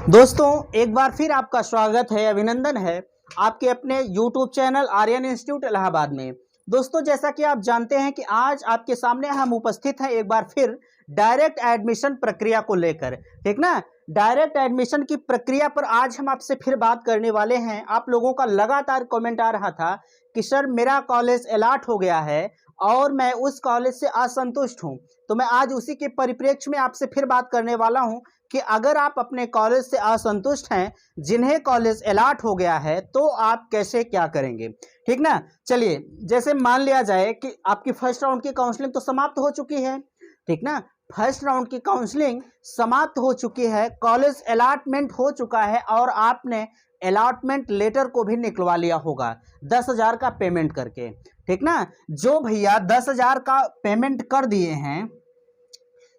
दोस्तों एक बार फिर आपका स्वागत है, अभिनंदन है आपके अपने YouTube channel Aryan institute Allahabad में। दोस्तों जैसा कि आप जानते हैं कि आज आपके सामने हम उपस्थित हैं एक बार फिर डायरेक्ट एडमिशन प्रक्रिया को लेकर, ठीक ना। डायरेक्ट एडमिशन की प्रक्रिया पर आज हम आपसे फिर बात करने वाले हैं। आप लोगों का लगातार कमेंट आ रहा था कि सर मेरा कॉलेज अलॉट हो गया है और मैं उस कॉलेज से असंतुष्ट हूं, तो मैं आज उसी के परिप्रेक्ष्य में आपसे फिर बात करने वाला हूं कि अगर आप अपने कॉलेज से असंतुष्ट हैं, जिन्हें कॉलेज अलॉट हो गया है, तो आप कैसे क्या करेंगे, ठीक ना। चलिए, जैसे मान लिया जाए कि आपकी फर्स्ट राउंड की काउंसलिंग तो समाप्त हो चुकी है, ठीक ना। फर्स्ट राउंड की काउंसलिंग समाप्त हो चुकी है, कॉलेज अलॉटमेंट हो चुका है और आपने अलॉटमेंट लेटर को भी निकलवा लिया होगा 10,000 का पेमेंट करके, ठीक ना। जो भैया 10,000 का पेमेंट कर दिए हैं,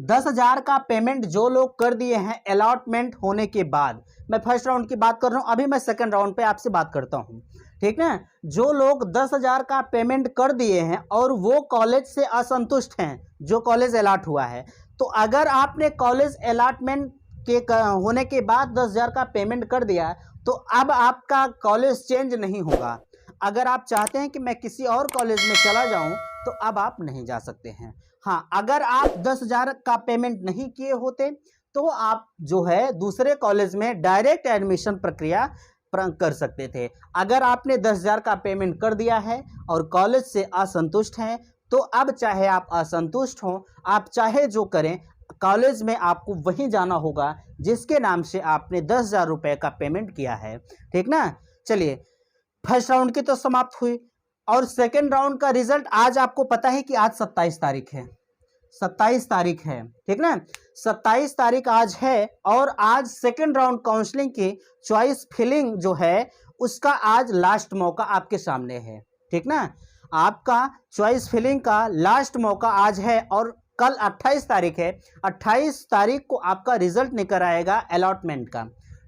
10,000 का पेमेंट जो लोग कर दिए हैं अलॉटमेंट होने के बाद, मैं फर्स्ट राउंड की बात कर रहा हूं, अभी मैं सेकंड राउंड पे आपसे बात करता हूं, ठीक ना। जो लोग 10,000 का पेमेंट कर दिए हैं और वो कॉलेज से असंतुष्ट हैं, जो कॉलेज अलॉट हुआ है, तो अगर आपने कॉलेज अलॉटमेंट के होने के बाद 10,000 का पेमेंट कर दिया, तो अब आपका कॉलेज चेंज नहीं होगा। अगर आप चाहते हैं कि मैं किसी और कॉलेज में चला जाऊं, तो अब आप नहीं जा सकते हैं। हाँ, अगर आप 10,000 का पेमेंट नहीं किए होते तो आप जो है दूसरे कॉलेज में डायरेक्ट एडमिशन प्रक्रिया कर सकते थे। अगर आपने 10,000 का पेमेंट कर दिया है और कॉलेज से असंतुष्ट हैं, तो अब चाहे आप असंतुष्ट हों, आप चाहे जो करें, कॉलेज में आपको वहीं जाना होगा जिसके नाम से आपने 10,000 रुपये का पेमेंट किया है, ठीक ना। चलिए, फर्स्ट राउंड की तो समाप्त हुई और सेकेंड राउंड का रिजल्ट आज आपको पता है कि आज 27 तारीख है, 27 तारीख है, ठीक ना। 27 तारीख आज है और आज सेकेंड राउंड काउंसलिंग की चॉइस फिलिंग जो है उसका आज लास्ट मौका आपके सामने है, ठीक ना। आपका चॉइस फिलिंग का लास्ट मौका आज है और कल 28 तारीख है। 28 तारीख को आपका रिजल्ट निकल आएगा अलॉटमेंट का,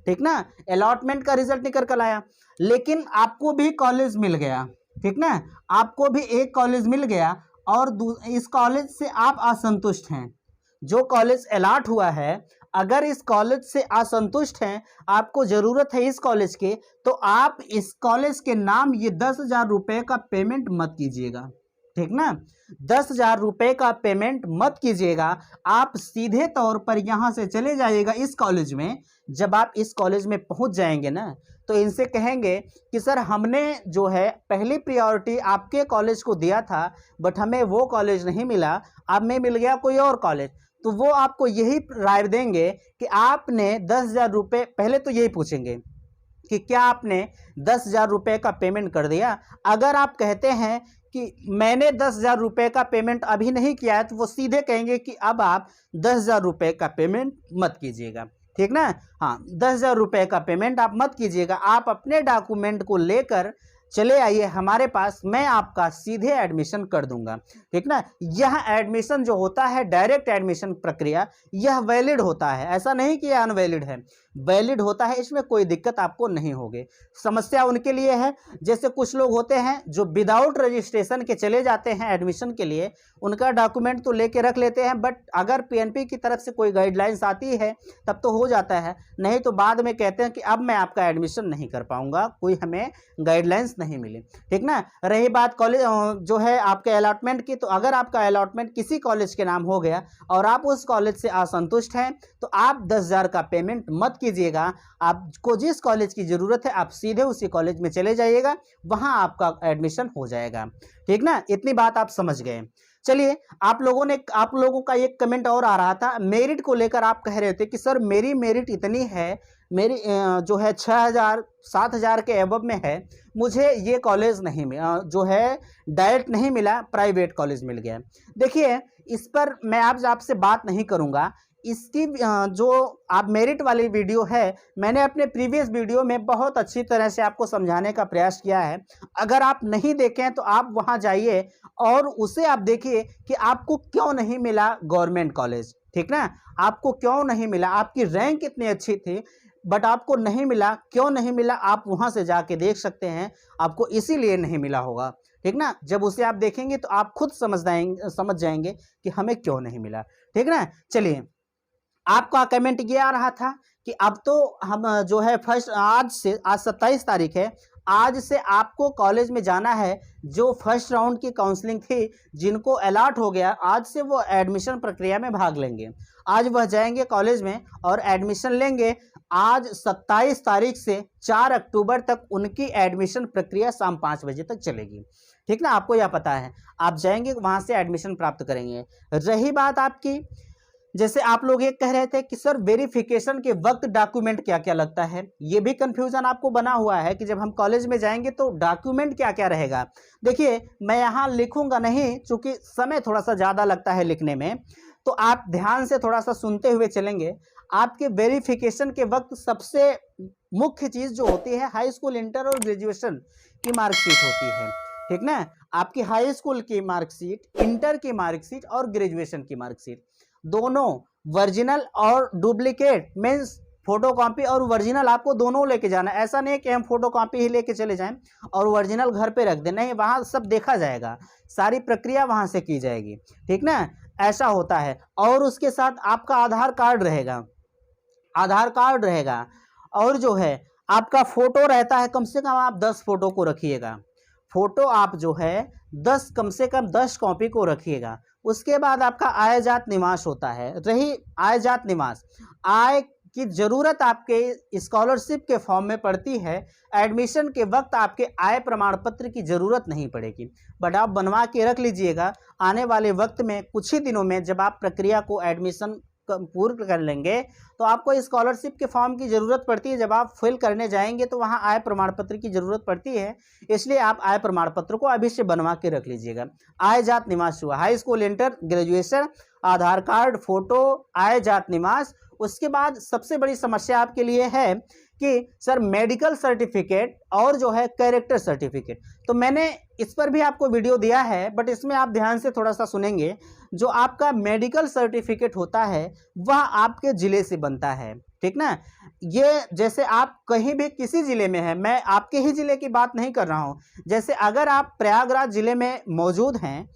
ठीक ना। अलॉटमेंट का रिजल्ट निकल कर आया, लेकिन आपको भी कॉलेज मिल गया, ठीक ना। आपको भी एक कॉलेज मिल गया और इस कॉलेज से आप असंतुष्ट हैं। जो कॉलेज अलॉट हुआ है, अगर इस कॉलेज से असंतुष्ट हैं, आपको ज़रूरत है इस कॉलेज की, तो आप इस कॉलेज के नाम ये 10,000 रुपये का पेमेंट मत कीजिएगा, ठीक ना। 10,000 रुपये का पेमेंट मत कीजिएगा। आप सीधे तौर पर यहाँ से चले जाइएगा इस कॉलेज में। जब आप इस कॉलेज में पहुँच जाएंगे ना, तो इनसे कहेंगे कि सर हमने जो है पहली प्रायोरिटी आपके कॉलेज को दिया था, बट हमें वो कॉलेज नहीं मिला, अब में मिल गया कोई और कॉलेज। तो वो आपको यही राय देंगे कि आपने 10,000 रुपये, पहले तो यही पूछेंगे कि क्या आपने 10,000 रुपये का पेमेंट कर दिया। अगर आप कहते हैं कि मैंने 10,000 रुपये का पेमेंट अभी नहीं किया है, तो वो सीधे कहेंगे कि अब आप 10,000 रुपये का पेमेंट मत कीजिएगा, ठीक ना। हाँ, 10,000 रुपये का पेमेंट आप मत कीजिएगा। आप अपने डॉक्यूमेंट को लेकर चले आइए हमारे पास, मैं आपका सीधे एडमिशन कर दूंगा, ठीक ना। यह एडमिशन जो होता है, डायरेक्ट एडमिशन प्रक्रिया, यह वैलिड होता है, ऐसा नहीं कि यह अनवैलिड है, वैलिड होता है। इसमें कोई दिक्कत आपको नहीं होगी। समस्या उनके लिए है, जैसे कुछ लोग होते हैं जो विदाउट रजिस्ट्रेशन के चले जाते हैं एडमिशन के लिए, उनका डॉक्यूमेंट तो लेके रख लेते हैं, बट अगर पीएनपी की तरफ से कोई गाइडलाइंस आती है तब तो हो जाता है, नहीं तो बाद में कहते हैं कि अब मैं आपका एडमिशन नहीं कर पाऊंगा, कोई हमें गाइडलाइंस नहीं मिली, ठीक ना। रही बात कॉलेज जो है आपके अलॉटमेंट की, तो अगर आपका अलॉटमेंट किसी कॉलेज के नाम हो गया और आप उस कॉलेज से असंतुष्ट हैं, तो आप 10,000 का पेमेंट मत कीजिएगा। आपको जिस कॉलेज की ज़रूरत है, आप सीधे उसी कॉलेज में चले जाइएगा, वहाँ आपका एडमिशन हो जाएगा, ठीक ना। इतनी बात आप समझ गए। चलिए, आप लोगों का एक कमेंट और आ रहा था मेरिट को लेकर। आप कह रहे थे कि सर मेरी मेरिट इतनी है, मेरी जो है 6,000 7,000 के एबव में है, मुझे ये कॉलेज नहीं जो है डायरेक्ट नहीं मिला, प्राइवेट कॉलेज मिल गया। देखिए, इस पर मैं आपसे बात नहीं करूँगा। इसकी जो आप मेरिट वाली वीडियो है, मैंने अपने प्रीवियस वीडियो में बहुत अच्छी तरह से आपको समझाने का प्रयास किया है। अगर आप नहीं देखें तो आप वहां जाइए और उसे आप देखिए कि आपको क्यों नहीं मिला गवर्नमेंट कॉलेज, ठीक ना। आपको क्यों नहीं मिला, आपकी रैंक इतनी अच्छी थी बट आपको नहीं मिला, क्यों नहीं मिला, आप वहां से जाके देख सकते हैं। आपको इसीलिए नहीं मिला होगा, ठीक ना। जब उसे आप देखेंगे तो आप खुद समझ जाएंगे कि हमें क्यों नहीं मिला, ठीक ना। चलिए, आपका कमेंट ये आ रहा था कि अब तो हम जो है फर्स्ट आज 27 तारीख है, आज से आपको कॉलेज में जाना है। जो फर्स्ट राउंड की काउंसलिंग थी, जिनको अलॉट हो गया, आज से वो एडमिशन प्रक्रिया में भाग लेंगे। आज वह जाएंगे कॉलेज में और एडमिशन लेंगे। आज 27 तारीख से 4 अक्टूबर तक उनकी एडमिशन प्रक्रिया शाम 5 बजे तक चलेगी। ठीक ना, आपको यह पता है। आप जाएंगे वहां से एडमिशन प्राप्त करेंगे। रही बात आपकी, जैसे आप लोग ये कह रहे थे कि सर वेरिफिकेशन के वक्त डॉक्यूमेंट क्या क्या लगता है, ये भी कंफ्यूजन आपको बना हुआ है कि जब हम कॉलेज में जाएंगे तो डॉक्यूमेंट क्या क्या रहेगा। देखिए, मैं यहाँ लिखूंगा नहीं, चूंकि समय थोड़ा सा ज़्यादा लगता है लिखने में, तो आप ध्यान से थोड़ा सा सुनते हुए चलेंगे। आपके वेरिफिकेशन के वक्त सबसे मुख्य चीज़ जो होती है, हाई स्कूल, इंटर और ग्रेजुएशन की मार्कशीट होती है। ठीक ना, आपकी हाई स्कूल की मार्कशीट, इंटर की मार्कशीट और ग्रेजुएशन की मार्कशीट, दोनों वर्जिनल और डुप्लीकेट मीन्स फोटोकॉपी और वर्जिनल आपको दोनों लेके जाना है। ऐसा नहीं है कि हम फोटोकॉपी ही लेके चले जाएं और वर्जिनल घर पे रख दें, नहीं, वहाँ सब देखा जाएगा, सारी प्रक्रिया वहाँ से की जाएगी। ठीक ना, ऐसा होता है। और उसके साथ आपका आधार कार्ड रहेगा, आधार कार्ड रहेगा, और जो है आपका फोटो रहता है, कम से कम आप 10 फोटो को रखिएगा। फोटो आप जो है 10, कम से कम 10 कॉपी को रखिएगा। उसके बाद आपका आय जात निवास होता है। रही आय जात निवास, आय की जरूरत आपके स्कॉलरशिप के फॉर्म में पड़ती है। एडमिशन के वक्त आपके आय प्रमाण पत्र की जरूरत नहीं पड़ेगी, बट आप बनवा के रख लीजिएगा। आने वाले वक्त में कुछ ही दिनों में जब आप प्रक्रिया को एडमिशन पूर्ण कर लेंगे तो आपको स्कॉलरशिप के फॉर्म की ज़रूरत पड़ती है। जब आप फिल करने जाएंगे तो वहाँ आय प्रमाण पत्र की ज़रूरत पड़ती है, इसलिए आप आय प्रमाण पत्र को अभी से बनवा के रख लीजिएगा। आय जात निवास हुआ, हाई स्कूल, इंटर, ग्रेजुएशन, आधार कार्ड, फोटो, आय जात निवास। उसके बाद सबसे बड़ी समस्या आपके लिए है कि सर मेडिकल सर्टिफिकेट और जो है कैरेक्टर सर्टिफिकेट, तो मैंने इस पर भी आपको वीडियो दिया है, बट इसमें आप ध्यान से थोड़ा सा सुनेंगे। जो आपका मेडिकल सर्टिफिकेट होता है वह आपके ज़िले से बनता है। ठीक ना, ये जैसे आप कहीं भी किसी ज़िले में हैं, मैं आपके ही ज़िले की बात नहीं कर रहा हूँ। जैसे अगर आप प्रयागराज ज़िले में मौजूद हैं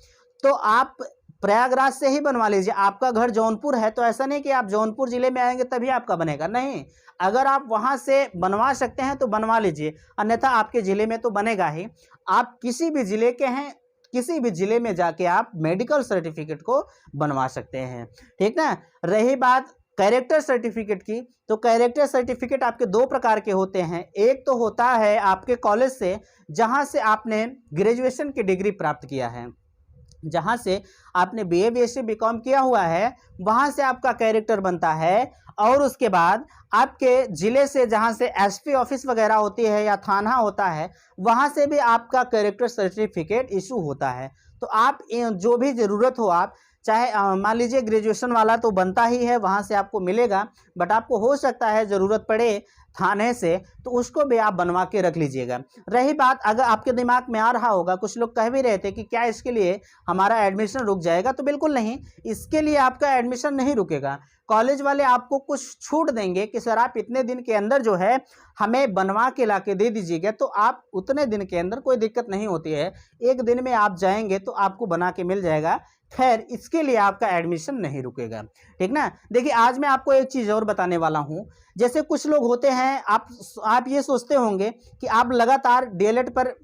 तो आप प्रयागराज से ही बनवा लीजिए। आपका घर जौनपुर है तो ऐसा नहीं कि आप जौनपुर ज़िले में आएंगे तभी आपका बनेगा, नहीं, अगर आप वहाँ से बनवा सकते हैं तो बनवा लीजिए, अन्यथा आपके ज़िले में तो बनेगा ही। आप किसी भी ज़िले के हैं, किसी भी ज़िले में जाके आप मेडिकल सर्टिफिकेट को बनवा सकते हैं। ठीक ना, रही बात कैरेक्टर सर्टिफिकेट की, तो कैरेक्टर सर्टिफिकेट आपके 2 प्रकार के होते हैं। एक तो होता है आपके कॉलेज से जहाँ से आपने ग्रेजुएशन की डिग्री प्राप्त किया है, जहाँ से आपने BA BSc BCom किया हुआ है, वहाँ से आपका कैरेक्टर बनता है। और उसके बाद आपके ज़िले से जहाँ से SP ऑफिस वगैरह होती है या थाना होता है, वहाँ से भी आपका कैरेक्टर सर्टिफिकेट इशू होता है। तो आप जो भी ज़रूरत हो, आप चाहे मान लीजिए ग्रेजुएशन वाला तो बनता ही है, वहाँ से आपको मिलेगा, बट आपको हो सकता है ज़रूरत पड़े थाने से, तो उसको भी आप बनवा के रख लीजिएगा। रही बात, अगर आपके दिमाग में आ रहा होगा, कुछ लोग कह भी रहे थे कि क्या इसके लिए हमारा एडमिशन रुक जाएगा, तो बिल्कुल नहीं, इसके लिए आपका एडमिशन नहीं रुकेगा। कॉलेज वाले आपको कुछ छूट देंगे कि सर आप इतने दिन के अंदर जो है हमें बनवा के ला के दे दीजिएगा, तो आप उतने दिन के अंदर कोई दिक्कत नहीं होती है, एक दिन में आप जाएंगे तो आपको बना के मिल जाएगा। खैर, इसके लिए आपका एडमिशन नहीं रुकेगा। ठीक ना, देखिए आज मैं आपको एक चीज़ और बताने वाला हूँ। जैसे कुछ लोग होते हैं, आप ये सोचते होंगे कि आप लगातार DLED पर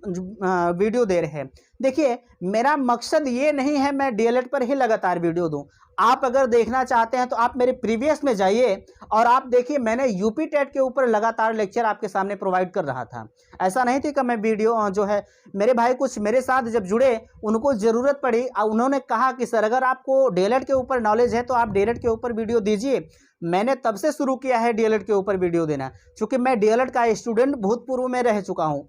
वीडियो दे रहे हैं। देखिए, मेरा मकसद ये नहीं है मैं DLED पर ही लगातार वीडियो दूं। आप अगर देखना चाहते हैं तो आप मेरे प्रीवियस में जाइए और आप देखिए, मैंने यूपी टेट के ऊपर लगातार लेक्चर आपके सामने प्रोवाइड कर रहा था। ऐसा नहीं थी कि मैं वीडियो जो है, मेरे भाई कुछ मेरे साथ जब जुड़े, उनको ज़रूरत पड़ी, उन्होंने कहा कि सर अगर आपको DLED के ऊपर नॉलेज है तो आप DLED के ऊपर वीडियो दीजिए। मैंने तब से शुरू किया है DLED के ऊपर वीडियो देना, क्योंकि मैं DLED का स्टूडेंट भूतपूर्व में रह चुका हूं,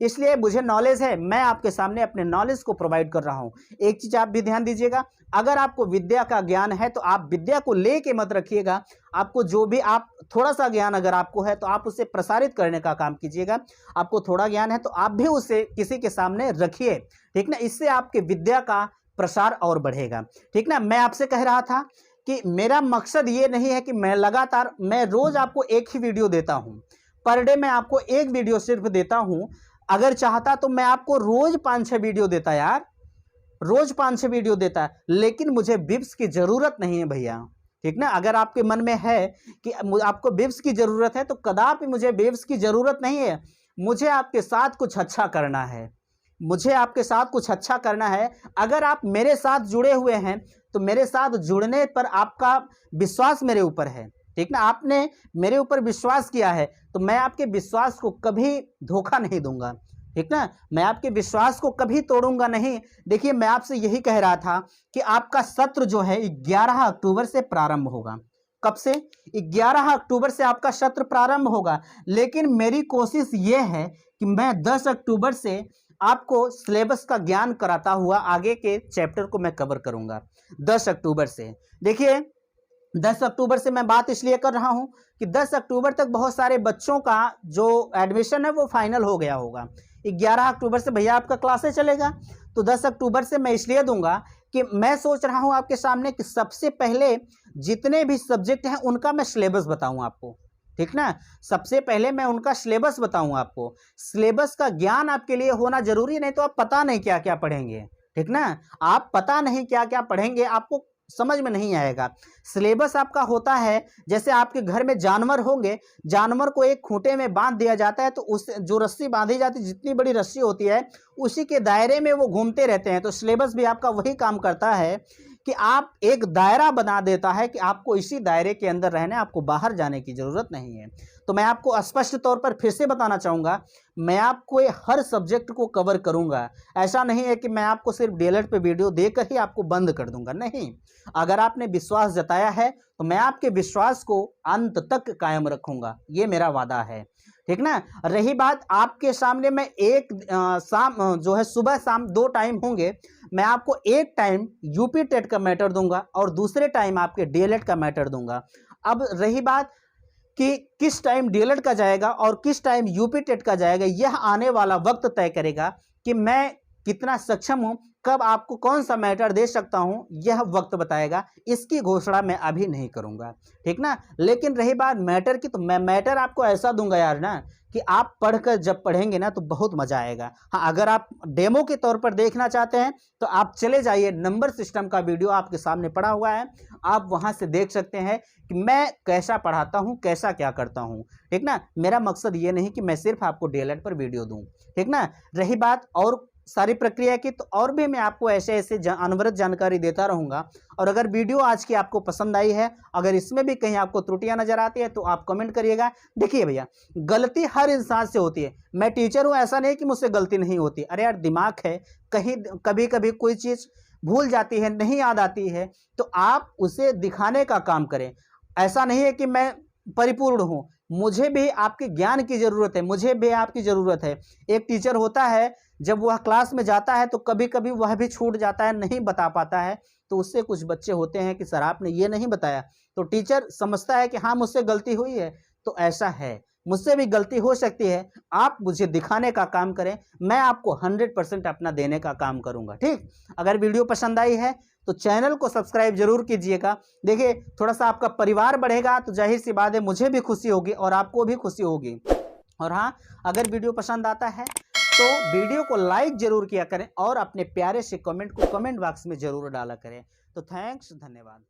इसलिए मुझे नॉलेज है। मैं आपके सामने अपने नॉलेज को प्रोवाइड कर रहा हूं। एक चीज़ आप भी ध्यान दीजिएगा, अगर आपको विद्या का ज्ञान है तो आप विद्या को लेके मत रखिएगा। आपको जो भी, आप थोड़ा सा ज्ञान अगर आपको है तो आप उसे प्रसारित करने का काम कीजिएगा। आपको थोड़ा ज्ञान है तो आप भी उसे किसी के सामने रखिए। ठीक ना, इससे आपके विद्या का प्रसार और बढ़ेगा। ठीक ना, मैं आपसे कह रहा था कि मेरा मकसद ये नहीं है कि मैं रोज आपको एक ही वीडियो देता हूं, पर डे मैं आपको एक वीडियो सिर्फ देता हूं। अगर चाहता तो मैं आपको रोज 5-6 वीडियो देता यार, रोज 5-6 वीडियो देता, लेकिन मुझे बिप्स की जरूरत नहीं है भैया। ठीक ना। अगर आपके मन में है कि आपको बिब्स की ज़रूरत है, तो कदापि मुझे बिब्स की ज़रूरत नहीं है। मुझे आपके साथ कुछ अच्छा करना है, मुझे आपके साथ कुछ अच्छा करना है। अगर आप मेरे साथ जुड़े हुए हैं, तो मेरे साथ जुड़ने पर आपका विश्वास मेरे ऊपर है, ठीक ना। आपने मेरे ऊपर विश्वास किया है, तो मैं आपके विश्वास को कभी धोखा नहीं दूंगा, ठीक ना। मैं आपके विश्वास को कभी तोड़ूंगा नहीं। देखिए, मैं आपसे यही कह रहा था कि आपका सत्र जो है 11 अक्टूबर से प्रारंभ होगा। कब से? 11 अक्टूबर से आपका सत्र प्रारंभ होगा। लेकिन मेरी कोशिश ये है कि मैं 10 अक्टूबर से आपको सिलेबस का ज्ञान कराता हुआ आगे के चैप्टर को मैं कवर करूंगा 10 अक्टूबर से। देखिए, 10 अक्टूबर से मैं बात इसलिए कर रहा हूं कि 10 अक्टूबर तक बहुत सारे बच्चों का जो एडमिशन है वो फाइनल हो गया होगा। 11 अक्टूबर से भैया आपका क्लासेस चलेगा, तो 10 अक्टूबर से मैं इसलिए दूंगा कि मैं सोच रहा हूं आपके सामने कि सबसे पहले जितने भी सब्जेक्ट हैं उनका मैं सिलेबस बताऊं आपको, ठीक ना। सबसे पहले मैं उनका सिलेबस बताऊं आपको। सिलेबस का ज्ञान आपके लिए होना जरूरी है, नहीं तो आप पता नहीं क्या क्या पढ़ेंगे, ठीक ना। आप पता नहीं क्या क्या पढ़ेंगे, आपको समझ में नहीं आएगा। सिलेबस आपका होता है जैसे आपके घर में जानवर होंगे, जानवर को एक खूंटे में बांध दिया जाता है, तो उस जो रस्सी बांधी जाती है, जितनी बड़ी रस्सी होती है, उसी के दायरे में वो घूमते रहते हैं। तो सिलेबस भी आपका वही काम करता है कि आप एक दायरा बना देता है कि आपको इसी दायरे के अंदर रहना है, आपको बाहर जाने की जरूरत नहीं है। तो मैं आपको स्पष्ट तौर पर फिर से बताना चाहूंगा, मैं आपको हर सब्जेक्ट को कवर करूंगा। ऐसा नहीं है कि मैं आपको सिर्फ डीएलएड पे वीडियो देकर ही आपको बंद कर दूंगा, नहीं। अगर आपने विश्वास जताया है, तो मैं आपके विश्वास को अंत तक कायम रखूंगा, ये मेरा वादा है, ठीक ना। रही बात, आपके सामने मैं एक शाम जो है सुबह शाम 2 टाइम होंगे। मैं आपको एक टाइम यूपी टेट का मैटर दूंगा और दूसरे टाइम आपके डीएलएड का मैटर दूंगा। अब रही बात कि किस टाइम डीएलएड का जाएगा और किस टाइम यूपी टेट का जाएगा, यह आने वाला वक्त तय करेगा कि मैं कितना सक्षम हूं, कब आपको कौन सा मैटर दे सकता हूं, यह वक्त बताएगा। इसकी घोषणा मैं अभी नहीं करूंगा, ठीक ना। लेकिन रही बात मैटर की, तो मैं मैटर आपको ऐसा दूंगा यार ना कि आप पढ़कर जब पढ़ेंगे ना तो बहुत मजा आएगा। हाँ, अगर आप डेमो के तौर पर देखना चाहते हैं तो आप चले जाइए, नंबर सिस्टम का वीडियो आपके सामने पड़ा हुआ है, आप वहां से देख सकते हैं कि मैं कैसा पढ़ाता हूं, कैसा क्या करता हूं, ठीक ना। मेरा मकसद ये नहीं कि मैं सिर्फ आपको डीएलएड पर वीडियो दूं, ठीक ना। रही बात और सारी प्रक्रिया की, तो और भी मैं आपको ऐसे ऐसे अनवरत जानकारी देता रहूंगा। और अगर वीडियो आज की आपको पसंद आई है, अगर इसमें भी कहीं आपको त्रुटियां नजर आती है, तो आप कमेंट करिएगा। देखिए भैया, गलती हर इंसान से होती है, मैं टीचर हूं, ऐसा नहीं कि मुझसे गलती नहीं होती। अरे यार, दिमाग है, कहीं कभी कभी कोई चीज भूल जाती है, नहीं याद आती है, तो आप उसे दिखाने का काम करें। ऐसा नहीं है कि मैं परिपूर्ण हूं, मुझे भी आपके ज्ञान की जरूरत है, मुझे भी आपकी जरूरत है। एक टीचर होता है, जब वह क्लास में जाता है तो कभी कभी वह भी छूट जाता है, नहीं बता पाता है। तो उससे कुछ बच्चे होते हैं कि सर आपने ये नहीं बताया, तो टीचर समझता है कि हाँ मुझसे गलती हुई है। तो ऐसा है, मुझसे भी गलती हो सकती है, आप मुझे दिखाने का काम करें, मैं आपको 100% अपना देने का काम करूंगा, ठीक। अगर वीडियो पसंद आई है तो चैनल को सब्सक्राइब जरूर कीजिएगा। देखिए, थोड़ा सा आपका परिवार बढ़ेगा तो जाहिर सी बात है मुझे भी खुशी होगी और आपको भी खुशी होगी। और हाँ, अगर वीडियो पसंद आता है तो वीडियो को लाइक जरूर किया करें और अपने प्यारे से कमेंट को कमेंट बॉक्स में जरूर डाला करें। तो थैंक्स, धन्यवाद।